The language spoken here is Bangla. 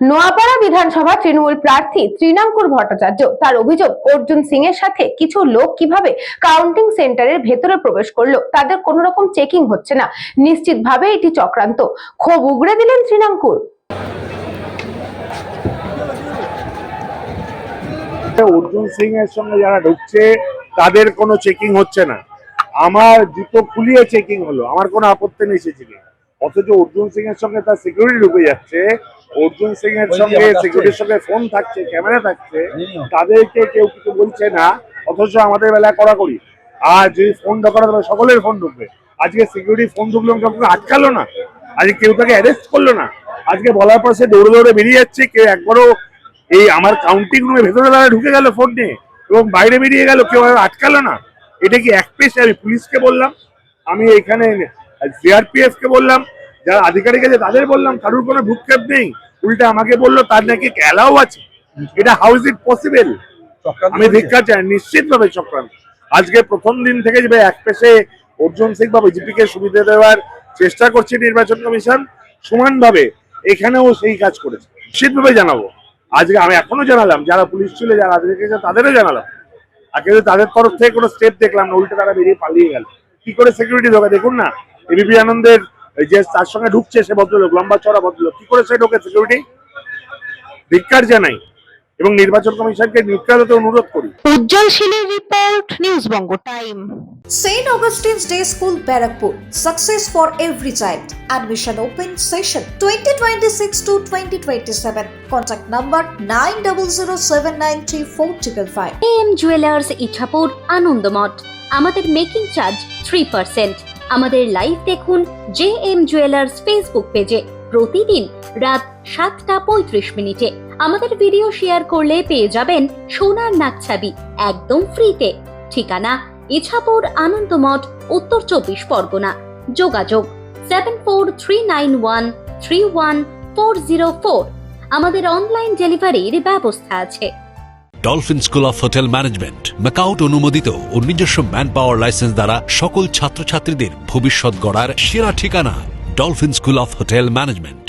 নোয়াপাড়া বিধানসভা তৃণমূল প্রার্থী ত্রিনাঙ্কুর ভট্টাচার্য তার অভিযোগ অর্জুন সিং এর সাথে কিছু লোক কিভাবে কাউন্টিং সেন্টারের ভেতরে প্রবেশ করলো, তাদের কোনো রকম চেকিং হচ্ছে না। নিশ্চিতভাবে এটি চক্রান্ত। ক্ষোভ উগড়ে দিলেন ত্রিনাঙ্কুর। অর্জুন সিং এর সঙ্গে যারা ঢুকছে তাদের কোনো চেকিং হচ্ছে না। আমার জুতো খুলিয়ে চেকিং হলো, আমার কোনো আপত্তি নেই সে চেকিং। অথচ অর্জুন সিং এর সঙ্গে তার সিকিউরিটি ঢুকে যাচ্ছে, অর্জুন সিং এর সঙ্গে সিকিউরিটির সঙ্গে ফোন থাকছে, ক্যামেরা থাকছে, তাদেরকে কেউ কিছু বলছে না। অথচ আমাদের বেলায় কড়াকড়ি। আর যদি ফোন ঢোকানো তাহলে সকলের ফোন ঢুকবে। আজকে সিকিউরিটি ফোন ঢুকলো, কাউকে আটকালো না, আজকে কেউ তাকে অ্যারেস্ট করলো না। আজকে বলার পর সে দৌড়ে দৌড়ে বেরিয়ে যাচ্ছে, কেউ একবারও এই আমার কাউন্টিং রুমের ভেতরে তারা ঢুকে গেল ফোন নিয়ে এবং বাইরে বেরিয়ে গেল, কেউ আটকালো না। এটা কি এক পেশে? আমি পুলিশকে বললাম, আমি এখানে সিআরপিএফ কে বললাম, যারা আধিকারিক আছে তাদের বললাম, কারোর কোনো ভূক্ষেপ নেই। উল্টা আমাকে বললো তার নাকি অ্যালাও আছে। এটা হাউ ইজ ইট পসিবল? আমি ধিক্কার চাই, নিশ্চিতভাবে চক্রান্ত। আজকে প্রথম দিন থেকে যে এক পেশে অর্জুন সিং বা বিজেপি কে সুবিধা দেওয়ার চেষ্টা করছে নির্বাচন কমিশন, সমানভাবে এখানেও সেই কাজ করেছে। নিশ্চিতভাবে জানাবো। আজকে আমি এখনো জানালাম, যারা পুলিশ ছিল, যারা আধিকারিক তাদেরও জানালাম। আর কিন্তু তাদের তরফ থেকে কোনো স্টেপ দেখলাম না, উল্টে তারা বেরিয়ে পালিয়ে গেল। কি করে সিকিউরিটি ঢোকে দেখুন না। এবিপি আনন্দের যে তার সঙ্গে ঢুকছে সে ভদ্রলোক, লম্বা চড়া ভদ্রলোক, কি করে সে ঢোকে সিকিউরিটি? ধিক্কার জানাই এবং নির্বাচন কমিশনকে নিউট্রাল হতে অনুরোধ করি। উজ্জ্বল শীলের report, news Banga time. St. Augustine's Day School, Barrackpur. Success for every child. Admission open session 2026 to 2027. Contact number 9007934555. AM Jewelers Ichhapur Anandamath. আমাদের মেকিং চার্জ 3%। আমাদের লাইভ দেখুন JM Jewelers ফেসবুক পেজে প্রতিদিন রাত 7:35 আমাদের ভিডিও শেয়ার করলে পেয়ে যাবেন সোনার নাকছাবি একদম ফ্রিতে। ঠিকানা ইছাপুর আনন্দমঠ, উত্তর 24 পরগনা। যোগাযোগ 7439131404। আমাদের অনলাইন ডেলিভারির ব্যবস্থা আছে। Dolphin school of hotel management MAKAUT অনুমোদিত ও নিজস্ব ম্যান পাওয়ার লাইসেন্স দ্বারা সকল ছাত্রছাত্রীদের ভবিষ্যৎ গড়ার সেরা ঠিকানা dolphin school of hotel management.